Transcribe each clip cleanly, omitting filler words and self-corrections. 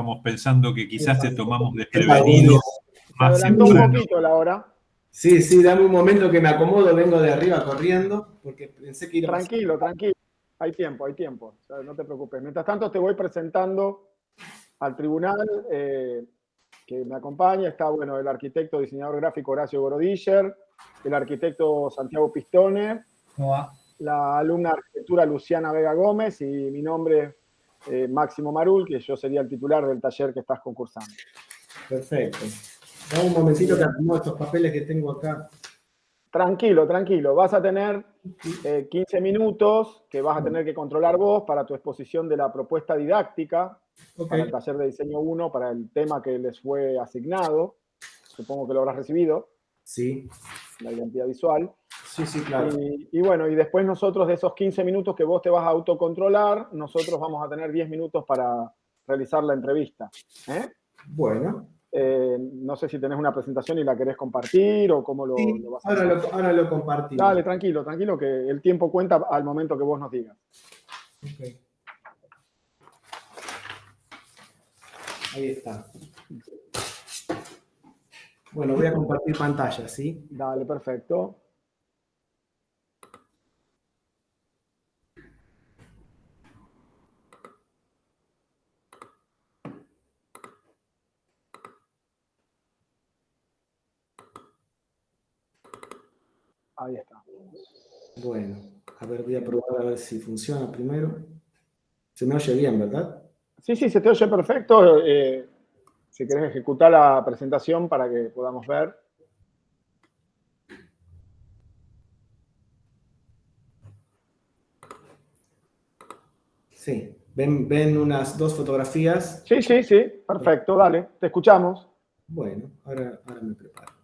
estábamos pensando que quizás te tomamos desprevenidos Se más adelantó un temprano. poquito la hora. Sí, sí, dame un momento que me acomodo, vengo de arriba corriendo, porque pensé que iba a pasar. Tranquilo, tranquilo. Hay tiempo, hay tiempo. O sea, no te preocupes. Mientras tanto, te voy presentando al tribunal que me acompaña. Está, bueno, el arquitecto diseñador gráfico Horacio Gorodischer, el arquitecto Santiago Pistone, ¿Cómo va? la alumna de arquitectura Luciana Vega Gómez y mi nombre Máximo Marul, que yo sería el titular del taller que estás concursando. Perfecto. Dame un momentito que acomodo estos papeles que tengo acá. Tranquilo, tranquilo. Vas a tener 15 minutos que vas a tener que controlar vos para tu exposición de la propuesta didáctica para el taller de diseño 1, para el tema que les fue asignado. Supongo que lo habrás recibido. Sí. La identidad visual. Sí, sí, claro. Y bueno, y después nosotros de esos 15 minutos que vos te vas a autocontrolar, nosotros vamos a tener 10 minutos para realizar la entrevista. Bueno. No sé si tenés una presentación y la querés compartir o cómo lo vas a hacer. Ahora lo compartimos. Dale, tranquilo, tranquilo, que el tiempo cuenta al momento que vos nos digas. Okay. Ahí está. Bueno, voy a compartir pantalla, ¿sí? Dale, perfecto. Ahí está. Bueno, a ver, voy a probar a ver si funciona primero. Se me oye bien, ¿verdad? Sí, sí, se te oye perfecto. Si querés ejecutar la presentación para que podamos ver. Sí. ¿Ven unas dos fotografías? Sí, sí, sí. Perfecto, dale. Te escuchamos. Bueno, ahora me preparo.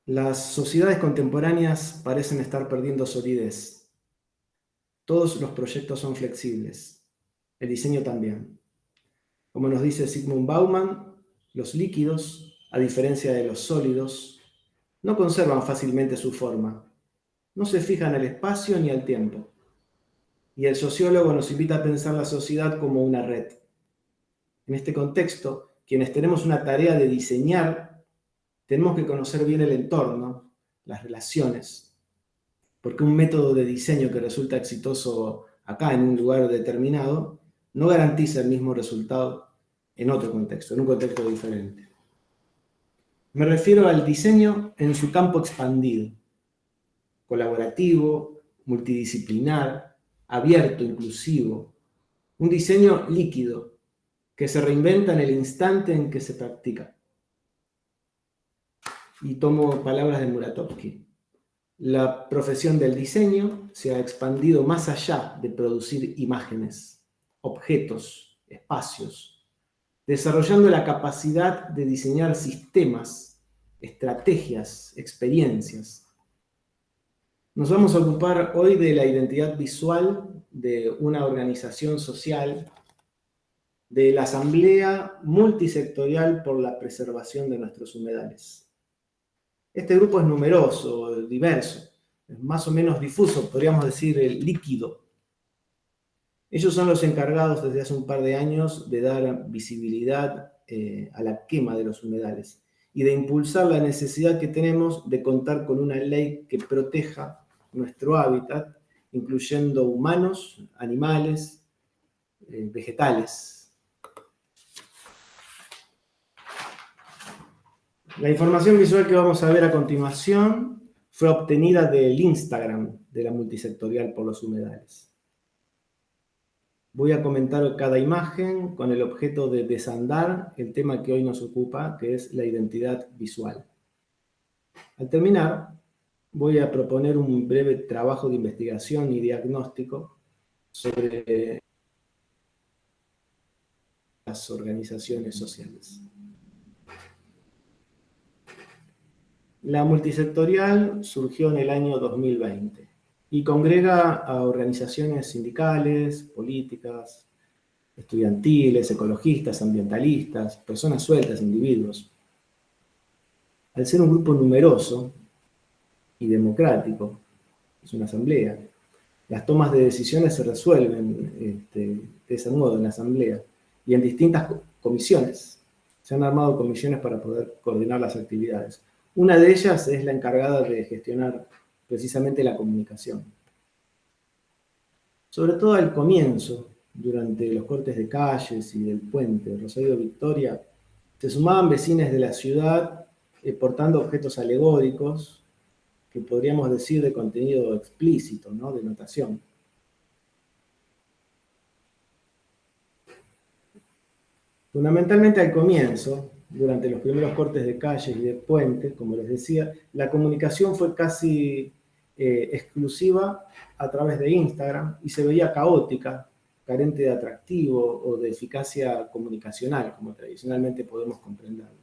Las sociedades contemporáneas parecen estar perdiendo solidez. Todos los proyectos son flexibles. El diseño también. Como nos dice Zygmunt Bauman, los líquidos, a diferencia de los sólidos, no conservan fácilmente su forma. No se fijan al espacio ni al tiempo. Y el sociólogo nos invita a pensar la sociedad como una red. En este contexto, quienes tenemos una tarea de diseñar, tenemos que conocer bien el entorno, las relaciones, porque un método de diseño que resulta exitoso acá en un lugar determinado no garantiza el mismo resultado en otro contexto, en un contexto diferente. Me refiero al diseño en su campo expandido, colaborativo, multidisciplinar, abierto, inclusivo, un diseño líquido que se reinventa en el instante en que se practica. Y tomo palabras de Muratovsky. La profesión del diseño se ha expandido más allá de producir imágenes, objetos, espacios, desarrollando la capacidad de diseñar sistemas, estrategias, experiencias. Nos vamos a ocupar hoy de la identidad visual de una organización social, de la Asamblea Multisectorial por la Preservación de Nuestros Humedales. Este grupo es numeroso, diverso, es más o menos difuso, podríamos decir líquido. Ellos son los encargados desde hace un par de años de dar visibilidad a la quema de los humedales y de impulsar la necesidad que tenemos de contar con una ley que proteja nuestro hábitat, incluyendo humanos, animales, vegetales. La información visual que vamos a ver a continuación fue obtenida del Instagram de la Multisectorial por los Humedales. Voy a comentar cada imagen con el objeto de desandar el tema que hoy nos ocupa, que es la identidad visual. Al terminar, voy a proponer un breve trabajo de investigación y diagnóstico sobre las organizaciones sociales. La multisectorial surgió en el año 2020 y congrega a organizaciones sindicales, políticas, estudiantiles, ecologistas, ambientalistas, personas sueltas, individuos. Al ser un grupo numeroso y democrático, es una asamblea, las tomas de decisiones se resuelven de ese modo en la asamblea y en distintas comisiones. Se han armado comisiones para poder coordinar las actividades. Una de ellas es la encargada de gestionar precisamente la comunicación. Sobre todo al comienzo, durante los cortes de calles y del puente Rosario Victoria, se sumaban vecinos de la ciudad portando objetos alegóricos que podríamos decir de contenido explícito, ¿no? De notación. Fundamentalmente al comienzo, durante los primeros cortes de calles y de puentes, como les decía, la comunicación fue casi exclusiva a través de Instagram y se veía caótica, carente de atractivo o de eficacia comunicacional, como tradicionalmente podemos comprenderlo.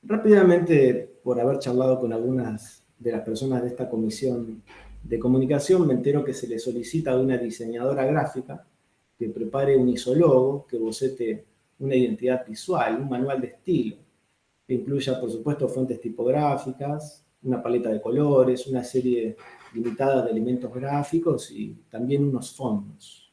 Rápidamente, por haber charlado con algunas de las personas de esta comisión de comunicación, me entero que se le solicita a una diseñadora gráfica que prepare un isólogo, que bocete una identidad visual, un manual de estilo, que incluya, por supuesto, fuentes tipográficas, una paleta de colores, una serie limitada de elementos gráficos y también unos fondos.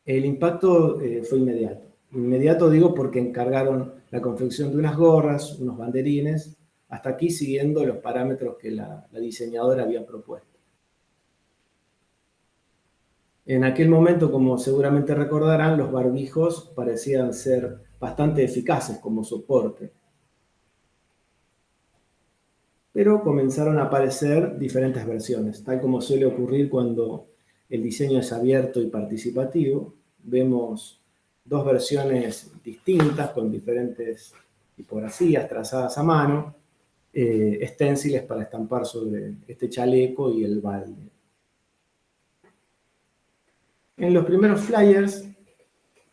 El impacto fue inmediato. Inmediato digo porque encargaron la confección de unas gorras, unos banderines, hasta aquí siguiendo los parámetros que la diseñadora había propuesto. En aquel momento, como seguramente recordarán, los barbijos parecían ser bastante eficaces como soporte. Pero comenzaron a aparecer diferentes versiones, tal como suele ocurrir cuando el diseño es abierto y participativo. Vemos dos versiones distintas con diferentes tipografías trazadas a mano, esténciles para estampar sobre este chaleco y el balde. En los primeros flyers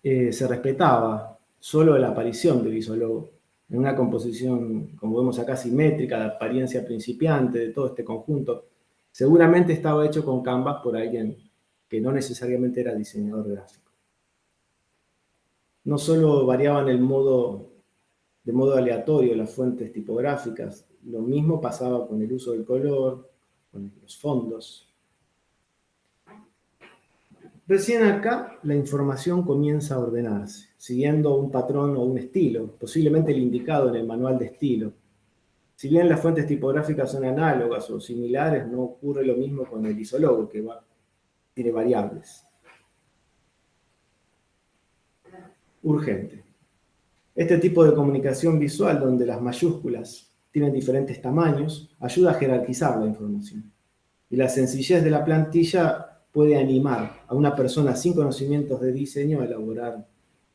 se respetaba solo la aparición del isólogo en una composición, como vemos acá, simétrica, de apariencia principiante de todo este conjunto. Seguramente estaba hecho con Canvas por alguien que no necesariamente era diseñador gráfico. No solo variaban de modo aleatorio las fuentes tipográficas, lo mismo pasaba con el uso del color, con los fondos. Recién acá la información comienza a ordenarse, siguiendo un patrón o un estilo, posiblemente el indicado en el manual de estilo. Si bien las fuentes tipográficas son análogas o similares, no ocurre lo mismo con el isólogo, que tiene variables. Urgente. Este tipo de comunicación visual, donde las mayúsculas tienen diferentes tamaños, ayuda a jerarquizar la información. Y la sencillez de la plantilla puede animar a una persona sin conocimientos de diseño a elaborar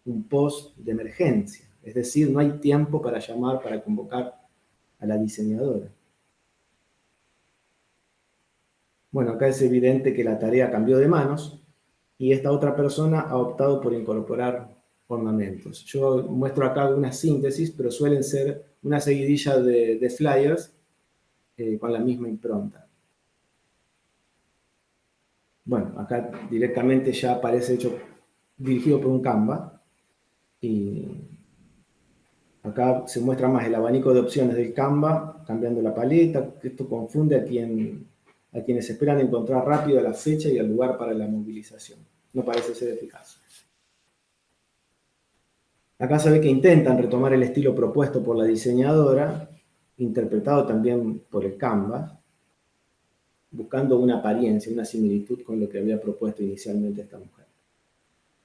un post de emergencia. Es decir, no hay tiempo para llamar, para convocar a la diseñadora. Bueno, acá es evidente que la tarea cambió de manos y esta otra persona ha optado por incorporar ornamentos. Yo muestro acá una síntesis, pero suelen ser una seguidilla de flyers con la misma impronta. Bueno, acá directamente ya aparece dirigido por un Canva y acá se muestra más el abanico de opciones del Canva, cambiando la paleta. Esto confunde a quienes esperan encontrar rápido la fecha y el lugar para la movilización. No parece ser eficaz. Acá se ve que intentan retomar el estilo propuesto por la diseñadora, interpretado también por el Canva, buscando una apariencia, una similitud con lo que había propuesto inicialmente esta mujer.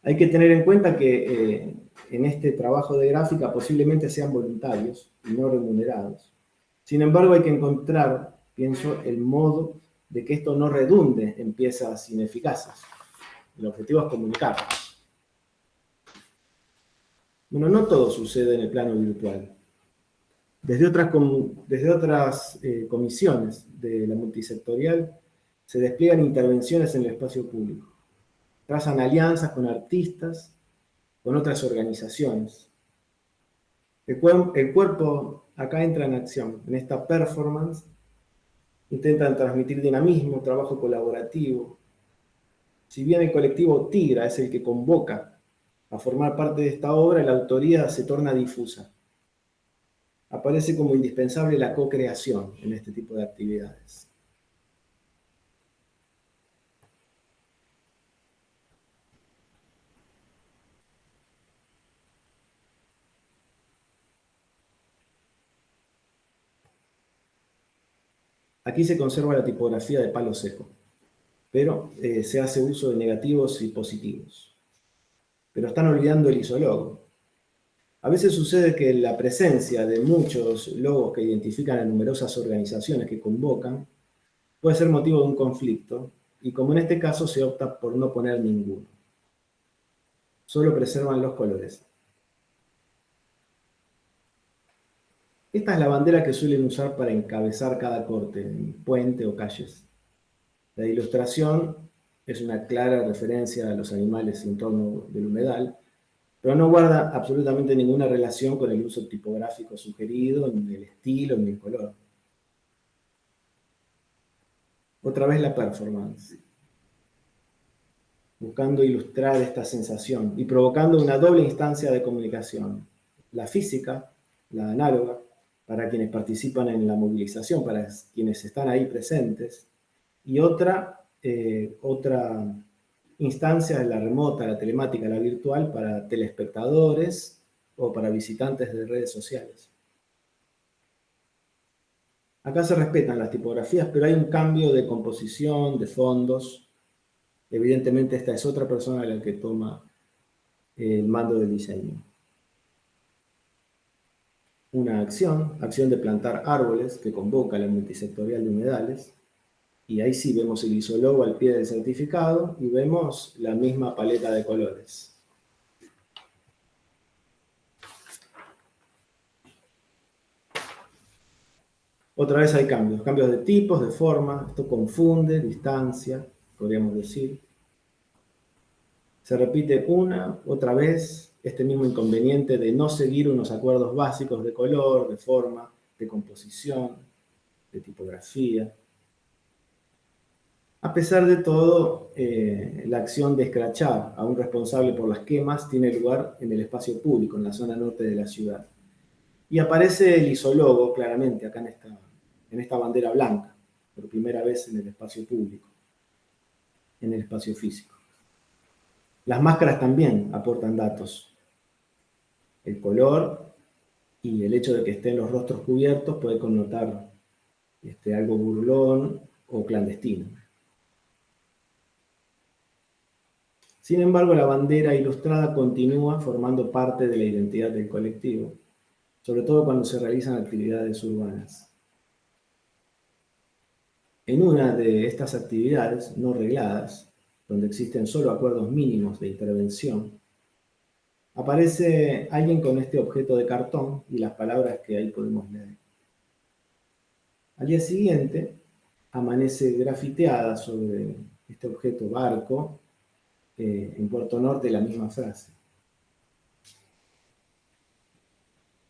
Hay que tener en cuenta que en este trabajo de gráfica posiblemente sean voluntarios y no remunerados. Sin embargo, hay que encontrar, pienso, el modo de que esto no redunde en piezas ineficaces. El objetivo es comunicar. Bueno, no todo sucede en el plano virtual. Desde otras comisiones de la multisectorial se despliegan intervenciones en el espacio público. Trazan alianzas con artistas, con otras organizaciones. El cuerpo acá entra en acción. En esta performance intentan transmitir dinamismo, trabajo colaborativo. Si bien el colectivo Tigra es el que convoca a formar parte de esta obra, la autoría se torna difusa. aparece como indispensable la co-creación en este tipo de actividades. Aquí se conserva la tipografía de palo seco, pero se hace uso de negativos y positivos. Pero están olvidando el isólogo. A veces sucede que la presencia de muchos logos que identifican a numerosas organizaciones que convocan puede ser motivo de un conflicto, y como en este caso se opta por no poner ninguno. Solo preservan los colores. Esta es la bandera que suelen usar para encabezar cada corte, en puente o calles. La ilustración es una clara referencia a los animales en torno del humedal, pero no guarda absolutamente ninguna relación con el uso tipográfico sugerido, ni el estilo, ni el color. Otra vez la performance, buscando ilustrar esta sensación y provocando una doble instancia de comunicación. La física, la análoga, para quienes participan en la movilización, para quienes están ahí presentes, y otra instancia de la remota, la telemática, la virtual, para telespectadores o para visitantes de redes sociales. Acá se respetan las tipografías, pero hay un cambio de composición, de fondos. Evidentemente esta es otra persona la que toma el mando del diseño. Una acción de plantar árboles que convoca la multisectorial de humedales. Y ahí sí vemos el isólogo al pie del certificado y vemos la misma paleta de colores. Otra vez hay cambios de tipos, de forma. Esto confunde, distancia, podríamos decir. Se repite otra vez este mismo inconveniente de no seguir unos acuerdos básicos de color, de forma, de composición, de tipografía. A pesar de todo, la acción de escrachar a un responsable por las quemas tiene lugar en el espacio público, en la zona norte de la ciudad. Y aparece el isólogo claramente acá en esta bandera blanca, por primera vez en el espacio público, en el espacio físico. Las máscaras también aportan datos. El color y el hecho de que estén los rostros cubiertos puede connotar algo burlón o clandestino. Sin embargo, la bandera ilustrada continúa formando parte de la identidad del colectivo, sobre todo cuando se realizan actividades urbanas. En una de estas actividades no regladas, donde existen solo acuerdos mínimos de intervención, aparece alguien con este objeto de cartón y las palabras que ahí podemos leer. Al día siguiente, amanece grafiteada sobre este objeto barco, en Puerto Norte, la misma frase.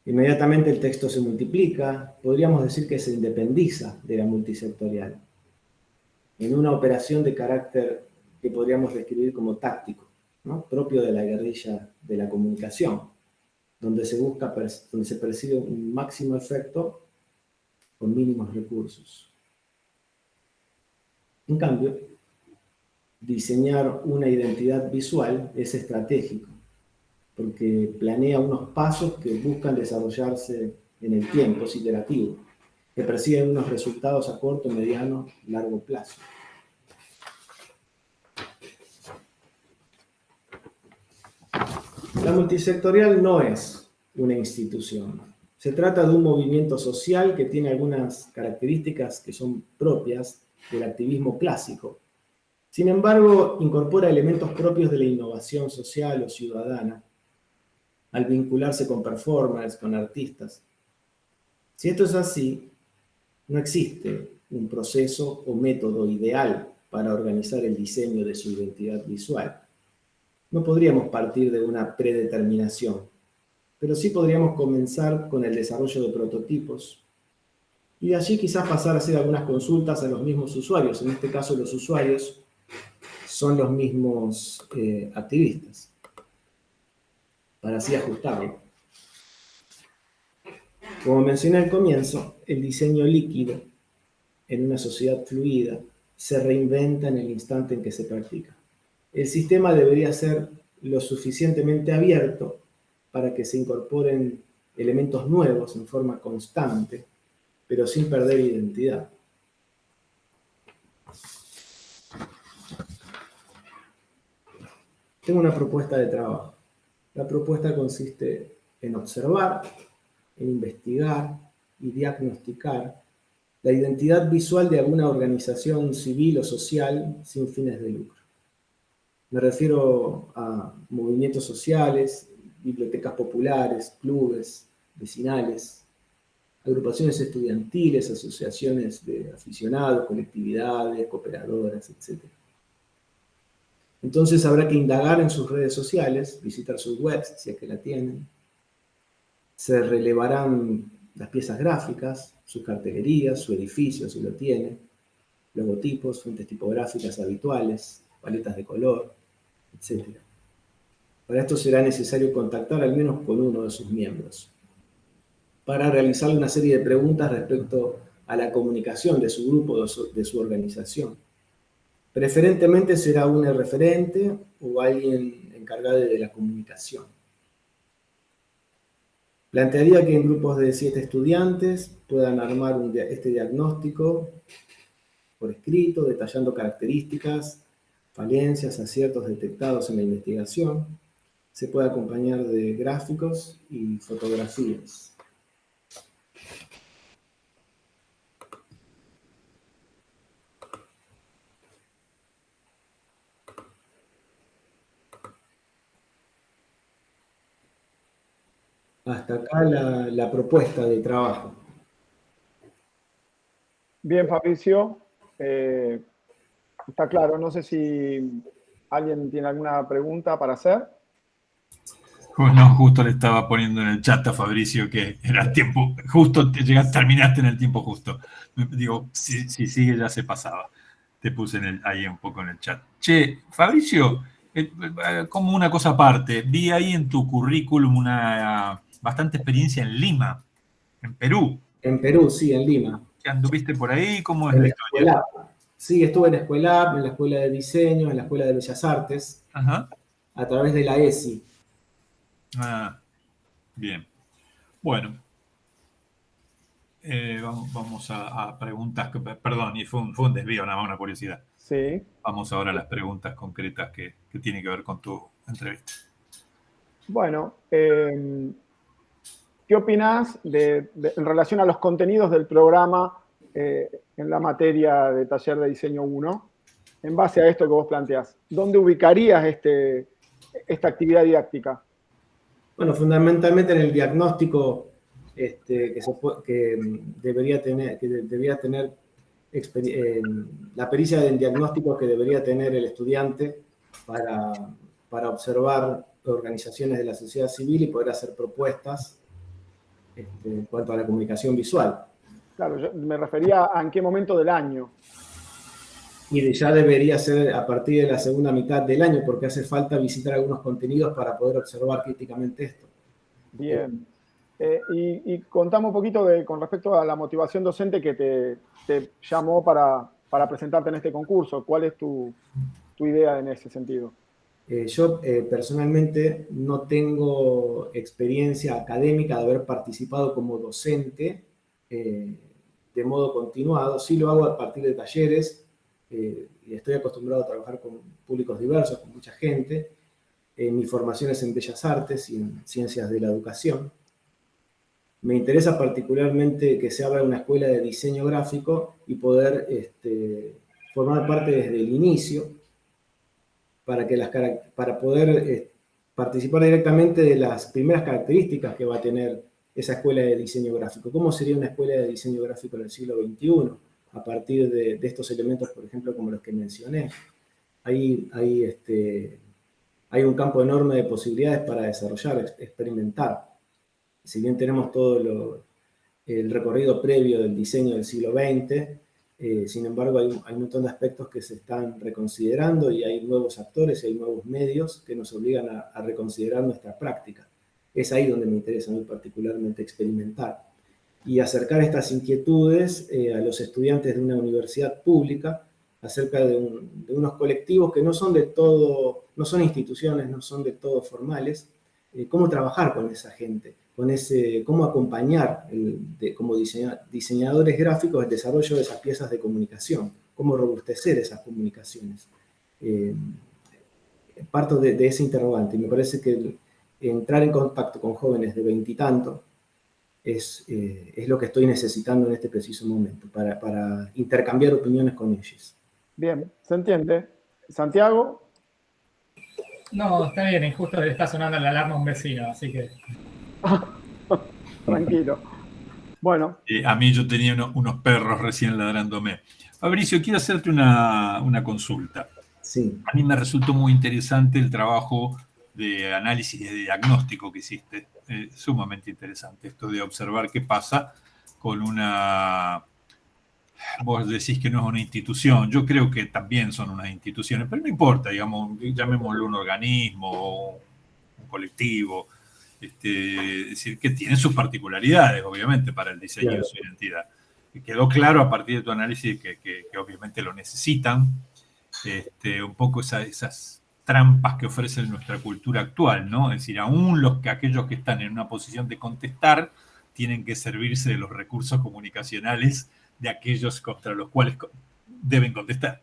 Inmediatamente el texto se multiplica, podríamos decir que se independiza de la multisectorial, en una operación de carácter que podríamos describir como táctico, ¿no? Propio de la guerrilla de la comunicación, donde se persigue un máximo efecto con mínimos recursos. En cambio, diseñar una identidad visual es estratégico, porque planea unos pasos que buscan desarrollarse en el tiempo, es iterativo, que persiguen unos resultados a corto, mediano y largo plazo. La multisectorial no es una institución. Se trata de un movimiento social que tiene algunas características que son propias del activismo clásico. Sin embargo, incorpora elementos propios de la innovación social o ciudadana al vincularse con performers, con artistas. Si esto es así, no existe un proceso o método ideal para organizar el diseño de su identidad visual. No podríamos partir de una predeterminación, pero sí podríamos comenzar con el desarrollo de prototipos y de allí quizás pasar a hacer algunas consultas a los mismos usuarios. En este caso, los usuarios son los mismos activistas, para así ajustarlo. Como mencioné al comienzo, el diseño líquido en una sociedad fluida se reinventa en el instante en que se practica. El sistema debería ser lo suficientemente abierto para que se incorporen elementos nuevos en forma constante, pero sin perder identidad. Tengo una propuesta de trabajo. La propuesta consiste en observar, en investigar y diagnosticar la identidad visual de alguna organización civil o social sin fines de lucro. Me refiero a movimientos sociales, bibliotecas populares, clubes, vecinales, agrupaciones estudiantiles, asociaciones de aficionados, colectividades, cooperadoras, etc. Entonces habrá que indagar en sus redes sociales, visitar sus webs, si es que la tienen. Se relevarán las piezas gráficas, sus cartelerías, su edificio, si lo tiene, logotipos, fuentes tipográficas habituales, paletas de color, etc. Para esto será necesario contactar al menos con uno de sus miembros, para realizarle una serie de preguntas respecto a la comunicación de su grupo, de su organización. Preferentemente será un referente o alguien encargado de la comunicación. Plantearía que en grupos de 7 estudiantes puedan armar este diagnóstico por escrito, detallando características, falencias, aciertos detectados en la investigación. Se puede acompañar de gráficos y fotografías. Hasta acá la propuesta de trabajo. Bien, Fabricio. Está claro. No sé si alguien tiene alguna pregunta para hacer. No, justo le estaba poniendo en el chat a Fabricio que era el tiempo, justo terminaste en el tiempo justo. Digo, si sigue ya se pasaba. Te puse ahí un poco en el chat. Che, Fabricio, como una cosa aparte, vi ahí en tu currículum una bastante experiencia en Lima, en Perú. En Perú, sí, en Lima. ¿Qué anduviste por ahí? ¿Cómo es En la la historia? escuela. Sí, estuve en Escuelap, en la Escuela de Diseño, en la Escuela de Bellas Artes, Ajá. a través de la ESI. Ah, bien. Bueno, vamos a preguntas. Perdón, y fue un desvío, nada más una curiosidad. Sí. Vamos ahora a las preguntas concretas que tienen que ver con tu entrevista. Bueno, ¿qué opinás en relación a los contenidos del programa en la materia de taller de diseño 1? En base a esto que vos planteás, ¿dónde ubicarías esta actividad didáctica? Bueno, fundamentalmente en el diagnóstico que debería tener la pericia del diagnóstico que debería tener el estudiante para observar organizaciones de la sociedad civil y poder hacer propuestas en cuanto a la comunicación visual. Claro, yo me refería a en qué momento del año. Y ya debería ser a partir de la segunda mitad del año, porque hace falta visitar algunos contenidos para poder observar críticamente esto. Bien. Y contame un poquito con respecto a la motivación docente que te llamó para presentarte en este concurso. ¿Cuál es tu idea en ese sentido? Yo personalmente no tengo experiencia académica de haber participado como docente de modo continuado. Sí lo hago a partir de talleres y estoy acostumbrado a trabajar con públicos diversos, con mucha gente. Mi formación es en Bellas Artes y en Ciencias de la Educación. Me interesa particularmente que se abra una escuela de diseño gráfico y poder formar parte desde el inicio para poder participar directamente de las primeras características que va a tener esa escuela de diseño gráfico. ¿Cómo sería una escuela de diseño gráfico en el siglo XXI? A partir de estos elementos, por ejemplo, como los que mencioné. Hay un campo enorme de posibilidades para desarrollar, experimentar. Si bien tenemos todo el recorrido previo del diseño del siglo XX, sin embargo hay un montón de aspectos que se están reconsiderando y hay nuevos actores y hay nuevos medios que nos obligan a reconsiderar nuestra práctica. Es ahí donde me interesa a mí particularmente experimentar. y acercar estas inquietudes a los estudiantes de una universidad pública acerca de unos colectivos que no son de todo, no son instituciones, no son de todo formales, cómo trabajar con esa gente, cómo acompañar como diseñadores gráficos el desarrollo de esas piezas de comunicación, cómo robustecer esas comunicaciones. Parto de ese interrogante y me parece que entrar en contacto con jóvenes de veintitantos es lo que estoy necesitando en este preciso momento para intercambiar opiniones con ellos. Bien, se entiende. Santiago. No, está bien, y justo le está sonando la alarma a un vecino, así que... Tranquilo. Bueno. A mí yo tenía unos perros recién ladrándome. Fabricio, quiero hacerte una consulta. Sí. A mí me resultó muy interesante el trabajo de análisis y de diagnóstico que hiciste. Sumamente interesante esto de observar qué pasa con una... Vos decís que no es una institución, yo creo que también son unas instituciones, pero no importa, digamos, llamémoslo un organismo o un colectivo, es decir, que tienen sus particularidades, obviamente, para el diseño de su identidad. Y quedó claro a partir de tu análisis que obviamente lo necesitan, un poco esas trampas que ofrece nuestra cultura actual, ¿no? Es decir, aún aquellos que están en una posición de contestar tienen que servirse de los recursos comunicacionales de aquellos contra los cuales deben contestar.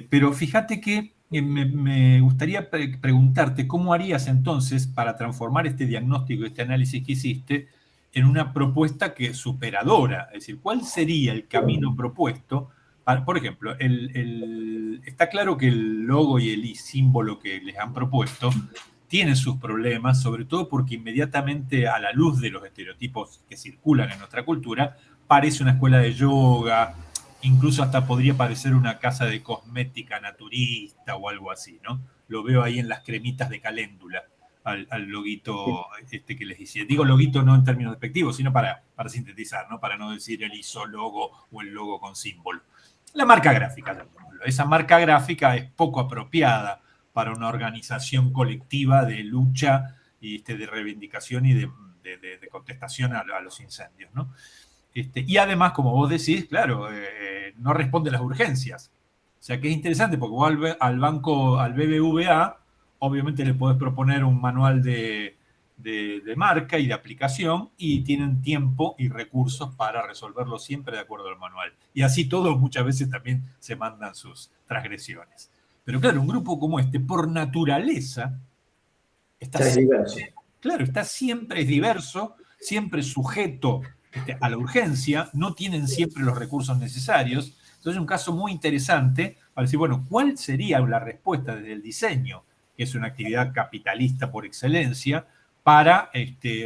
Pero fíjate que me gustaría preguntarte cómo harías entonces para transformar este diagnóstico, este análisis que hiciste en una propuesta que superadora, es decir, ¿cuál sería el camino propuesto? Por ejemplo, está claro que el logo y el símbolo que les han propuesto tienen sus problemas, sobre todo porque inmediatamente a la luz de los estereotipos que circulan en nuestra cultura, parece una escuela de yoga, incluso hasta podría parecer una casa de cosmética naturista o algo así, ¿no? Lo veo ahí en las cremitas de caléndula, al loguito que les hice. Digo loguito no en términos despectivos, sino para sintetizar, ¿no? Para no decir el isólogo o el logo con símbolo. La marca gráfica, esa marca gráfica es poco apropiada para una organización colectiva de lucha y de reivindicación y de contestación a los incendios, ¿no? Y además, como vos decís, claro, no responde a las urgencias. O sea que es interesante porque vos al banco, al BBVA, obviamente le podés proponer un manual de marca y de aplicación y tienen tiempo y recursos para resolverlo siempre de acuerdo al manual. Y así todos muchas veces también se mandan sus transgresiones. Pero claro, un grupo como este, por naturaleza, está siempre es diverso, siempre sujeto a la urgencia, no tienen siempre los recursos necesarios. Entonces es un caso muy interesante para decir, bueno, ¿cuál sería la respuesta desde el diseño, que es una actividad capitalista por excelencia, para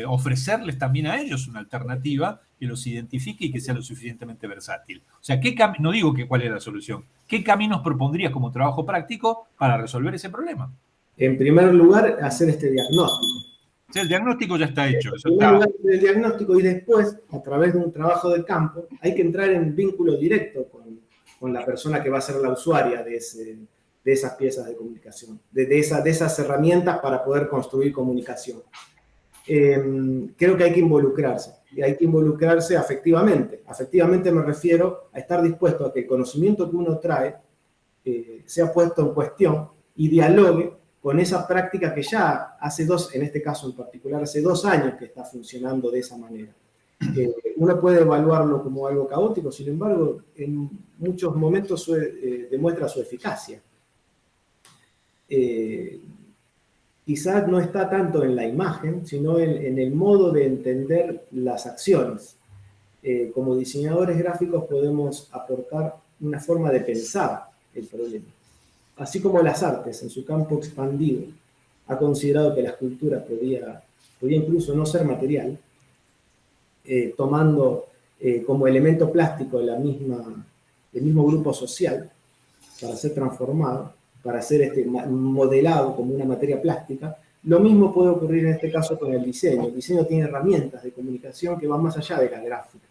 ofrecerles también a ellos una alternativa que los identifique y que sea lo suficientemente versátil? O sea, no digo cuál es la solución, ¿qué caminos propondrías como trabajo práctico para resolver ese problema? En primer lugar, hacer este diagnóstico. Sí, el diagnóstico ya está hecho. En primer lugar, el diagnóstico y después, a través de un trabajo de campo, hay que entrar en vínculo directo con la persona que va a ser la usuaria de esas piezas de comunicación, de esas herramientas para poder construir comunicación. Creo que hay que involucrarse, y hay que involucrarse afectivamente. Afectivamente me refiero a estar dispuesto a que el conocimiento que uno trae sea puesto en cuestión y dialogue con esa práctica que ya en este caso en particular, hace 2 años que está funcionando de esa manera. Uno puede evaluarlo como algo caótico, sin embargo, en muchos momentos demuestra su eficacia. Quizás no está tanto en la imagen, sino en el modo de entender las acciones. Como diseñadores gráficos podemos aportar una forma de pensar el problema. Así como las artes, en su campo expandido, ha considerado que la escultura podía incluso no ser material, tomando como elemento plástico el mismo grupo social para ser transformado, para ser modelado como una materia plástica. Lo mismo puede ocurrir en este caso con el diseño. El diseño tiene herramientas de comunicación que van más allá de la gráfica.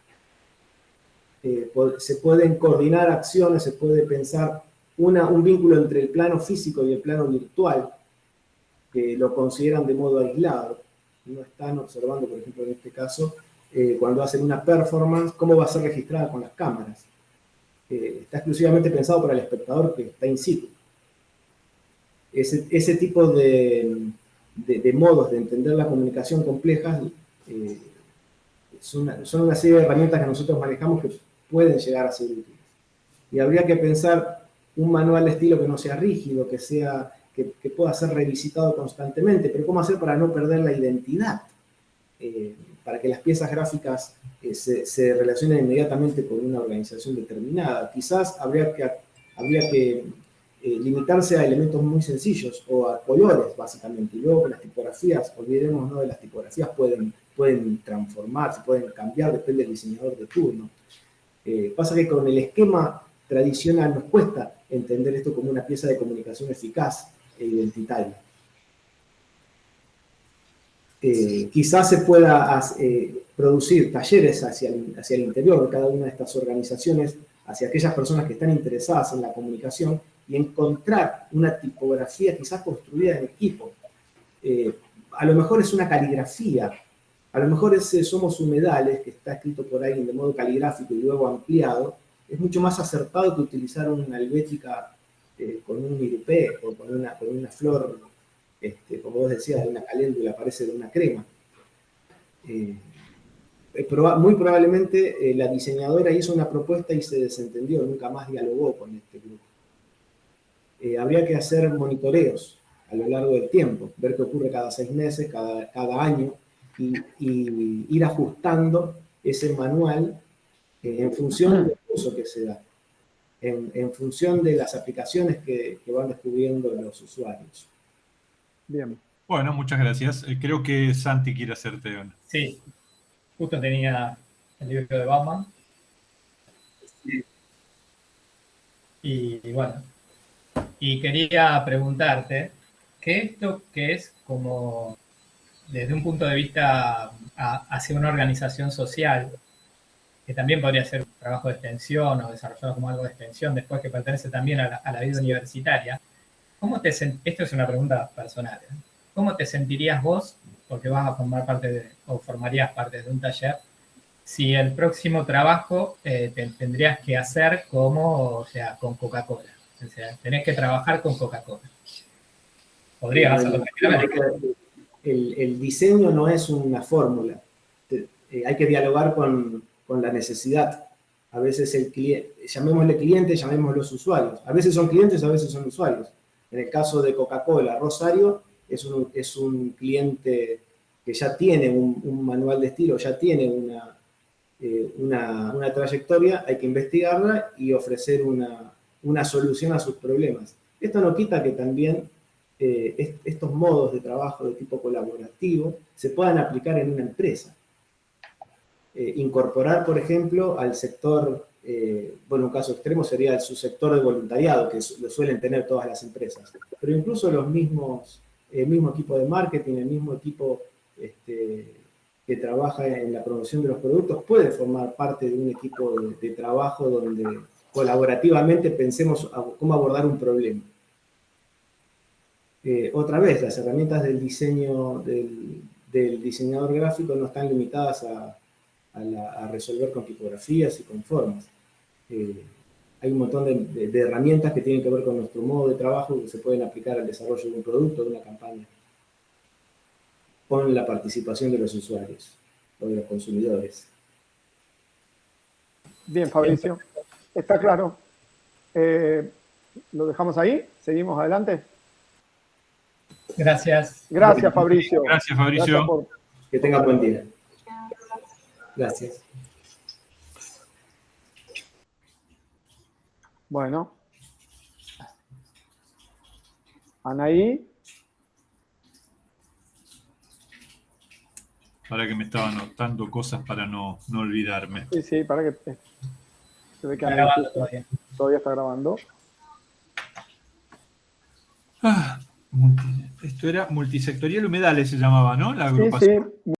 Se pueden coordinar acciones, se puede pensar un vínculo entre el plano físico y el plano virtual, que lo consideran de modo aislado. No están observando, por ejemplo, en este caso, cuando hacen una performance, cómo va a ser registrada con las cámaras. Está exclusivamente pensado para el espectador que está in situ. Ese tipo de modos de entender la comunicación compleja son una serie de herramientas que nosotros manejamos que pueden llegar a ser útiles. Y habría que pensar un manual de estilo que no sea rígido, que pueda ser revisitado constantemente, pero ¿cómo hacer para no perder la identidad? Para que las piezas gráficas se relacionen inmediatamente con una organización determinada. Quizás habría que limitarse a elementos muy sencillos o a colores, básicamente. Y luego las tipografías, olvidémonos de las tipografías, pueden transformarse, pueden cambiar, depende del diseñador de turno. Pasa que con el esquema tradicional nos cuesta entender esto como una pieza de comunicación eficaz e identitaria. Quizás se pueda producir talleres hacia el interior de cada una de estas organizaciones, hacia aquellas personas que están interesadas en la comunicación y encontrar una tipografía quizás construida en equipo. A lo mejor es una caligrafía, a lo mejor Somos Humedales, que está escrito por alguien de modo caligráfico y luego ampliado, es mucho más acertado que utilizar una helvética con un irupé o con una flor, como vos decías, de una caléndula, parece de una crema. Muy probablemente la diseñadora hizo una propuesta y se desentendió, nunca más dialogó con este grupo. Habría que hacer monitoreos a lo largo del tiempo, ver qué ocurre cada 6 meses, cada año, y ir ajustando ese manual en función del uso que se da, en función de las aplicaciones que van descubriendo los usuarios. Bien. Bueno, muchas gracias. Creo que Santi quiere hacerte una. Sí, justo tenía el libro de Bauman. Sí. Y bueno, y quería preguntarte, ¿qué esto que es como desde un punto de vista hacia una organización social, que también podría ser un trabajo de extensión o desarrollado como algo de extensión, después que pertenece también a la vida universitaria? Esto es una pregunta personal, ¿eh? ¿Cómo te sentirías vos, porque vas a formar parte o formarías parte de un taller, si el próximo trabajo tendrías que hacer o sea, con Coca-Cola? O sea, tenés que trabajar con Coca-Cola. ¿Podrías hacerlo tranquilamente? El diseño no es una fórmula. Hay que dialogar con la necesidad. A veces el cliente, llamémosle cliente, llamémoslos usuarios. A veces son clientes, a veces son usuarios. En el caso de Coca-Cola, Rosario es un cliente que ya tiene un manual de estilo, ya tiene una trayectoria, hay que investigarla y ofrecer una solución a sus problemas. Esto no quita que también estos modos de trabajo de tipo colaborativo se puedan aplicar en una empresa. Incorporar, por ejemplo, al sector, bueno, un caso extremo sería el subsector de voluntariado, que lo suelen tener todas las empresas, pero incluso el mismo equipo de marketing, el mismo equipo que trabaja en la promoción de los productos, puede formar parte de un equipo de trabajo donde colaborativamente pensemos cómo abordar un problema. Otra vez, las herramientas del diseño del diseñador gráfico no están limitadas a resolver con tipografías y con formas. Hay un montón de herramientas que tienen que ver con nuestro modo de trabajo que se pueden aplicar al desarrollo de un producto, de una campaña, con la participación de los usuarios o de los consumidores. Bien, Fabricio. Está claro. ¿Lo dejamos ahí? ¿Seguimos adelante? Gracias. Gracias, Fabricio. Gracias, Fabricio. Que tenga buen día. Gracias. Bueno. Anaí. Para que me estaba anotando cosas para no olvidarme. Sí, para que se ve que Está grabando todavía. Todavía está grabando. Esto era multisectorial humedales, se llamaba, ¿no? La agrupación. Sí.